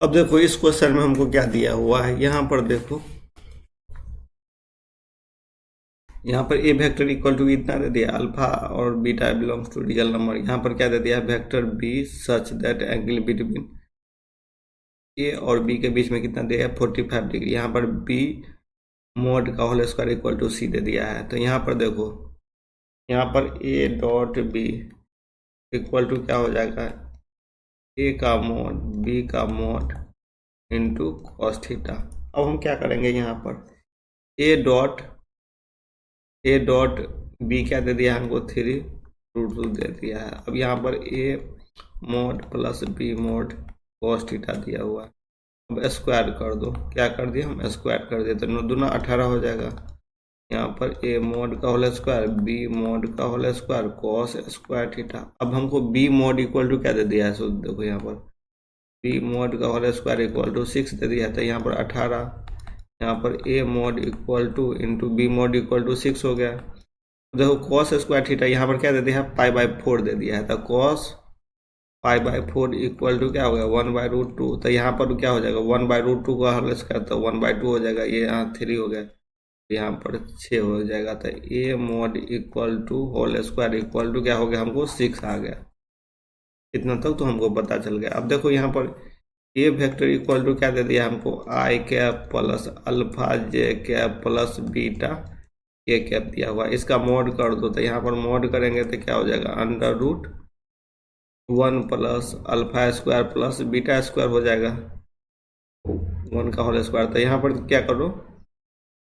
अब देखो इस क्वेश्चन में हमको क्या दिया हुआ है, यहाँ पर देखो, यहाँ पर ए वेक्टर इक्वल टू इतना दे दिया, अल्फा और beta belongs to real number. यहाँ पर क्या दे दिया, vector B such that angle between A और बी के बीच में कितना दिया है, 45 डिग्री। यहाँ पर बी मोड का whole square equal to C दे दिया है। तो यहाँ पर देखो, यहाँ पर A dot B equal to क्या हो जाएगा, ए का मोड बी का मोड इंटू कॉस थीटा। अब हम क्या करेंगे, यहाँ पर ए डॉट बी क्या दे दिया हमको, 3√2 दे दिया है। अब यहाँ पर A mod plus B mod cos theta दिया हुआ है। अब स्क्वायर कर दो, क्या कर दिया हम, स्क्वायर कर दिए, तो दूना 18 हो जाएगा। यहाँ पर ए मोड का होल स्क्वायर बी मोड का whole square cos square theta. अब हमको बी मोड इक्वल टू क्या दे दिया है, सो देखो यहाँ पर बी मोड का होल स्क्वायर इक्वल टू 6 दे दिया है। तो यहाँ पर 18, यहाँ पर A mod equal to into B mod equal to 6 हो गया। देखो कॉस स्क्वायर थीटा यहाँ पर क्या दे दिया है, π/4 दे दिया है। तो कॉस π/4 इक्वल टू क्या हो गया, 1/√2। तो यहाँ पर क्या हो जाएगा, 1/√2 का होल स्क्वायर, तो 1/2 हो जाएगा, ये यहाँ 3 हो गया, यहाँ पर 6 हो जाएगा। तो A mod equal to whole square equal to क्या हो गया, हमको 6 आ गया। इतना तक तो हमको पता चल गया। अब देखो यहाँ पर ए वेक्टर इक्वल टू क्या दे दिया हमको, I cap plus alpha J cap plus beta A cap दिया हुआ। इसका मोड कर दो, तो यहाँ पर मोड करेंगे तो क्या हो जाएगा, √1 plus alpha square plus beta square हो जाएगा, 1 का होल स्क्वायर। तो यहाँ पर क्या करो,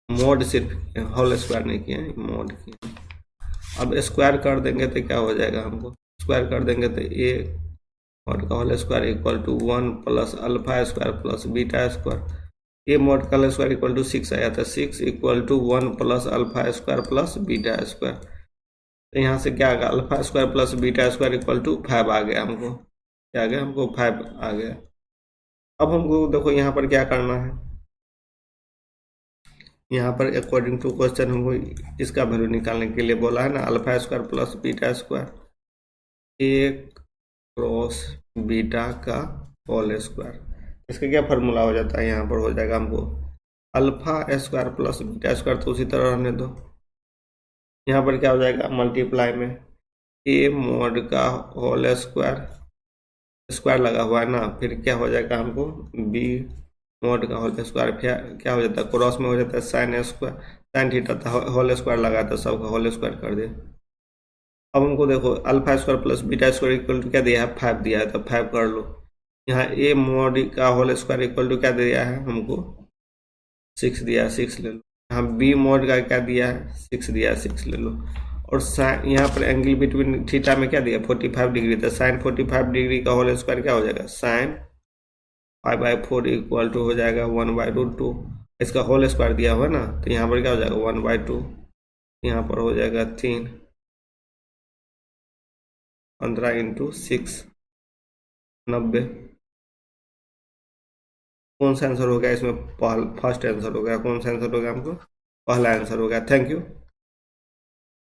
मोड सिर्फ होल स्क्वायर नहीं किया, मोड किया। अब स्क्वायर कर देंगे तो क्या हो जाएगा, हमको स्क्वायर कर देंगे तो ए मोड का whole square equal to 1 plus alpha square plus beta square. A mod का होल स्क्वायर इक्वल टू 6 आया था, 6 equal to 1 plus alpha square plus beta square. तो यहाँ से क्या आ गया, alpha square plus beta square equal to 5 आ गया हमको, क्या आ गया हमको 5 आ गया। अब हमको देखो यहाँ पर क्या करना है, यहाँ पर अकॉर्डिंग टू क्वेश्चन हमको इसका वैल्यू निकालने के लिए बोला है ना, alpha square plus beta square A cross beta का होल स्क्वायर। इसका क्या फार्मूला हो जाता है, यहाँ पर हो जाएगा हमको alpha square plus beta square, तो उसी तरह रहने दो। यहाँ पर क्या हो जाएगा, मल्टीप्लाई में ए मोड का होल स्क्वायर, स्क्वायर लगा हुआ है ना, फिर क्या हो जाएगा हमको बी मोड का होल स्क्वायर, फिर क्या हो जाता है, क्रॉस में हो जाता है साइन स्क्वायर, साइन थीटा था, होल स्क्वायर लगा था, सबका होल स्क्वायर कर दे। अब हमको देखो alpha square plus beta square equal to क्या दिया है, 5 दिया है, तो 5 कर लो। यहाँ ए मोड का होल स्क्वायर इक्वल टू क्या दिया है हमको, 6 दिया है, 6 ले लो। यहाँ बी मोड का क्या दिया है, 6 दिया है, 6 ले लो। और साइन यहाँ पर एंगल बिटवीन थीटा में क्या दिया, 45 डिग्री, तो साइन 45 डिग्री का होल स्क्वायर क्या हो जाएगा, साइन π/4 इक्वल टू हो जाएगा 1/√2। इसका होल स्क्वायर दिया हुआ ना, तो यहाँ पर क्या हो जाएगा 1/2, यहाँ पर हो जाएगा 3, 15 इंटू 6 90। कौन सा आंसर हो गया इसमें, फर्स्ट आंसर हो गया, कौन सा आंसर हो गया हमको, पहला आंसर हो गया। Thank you.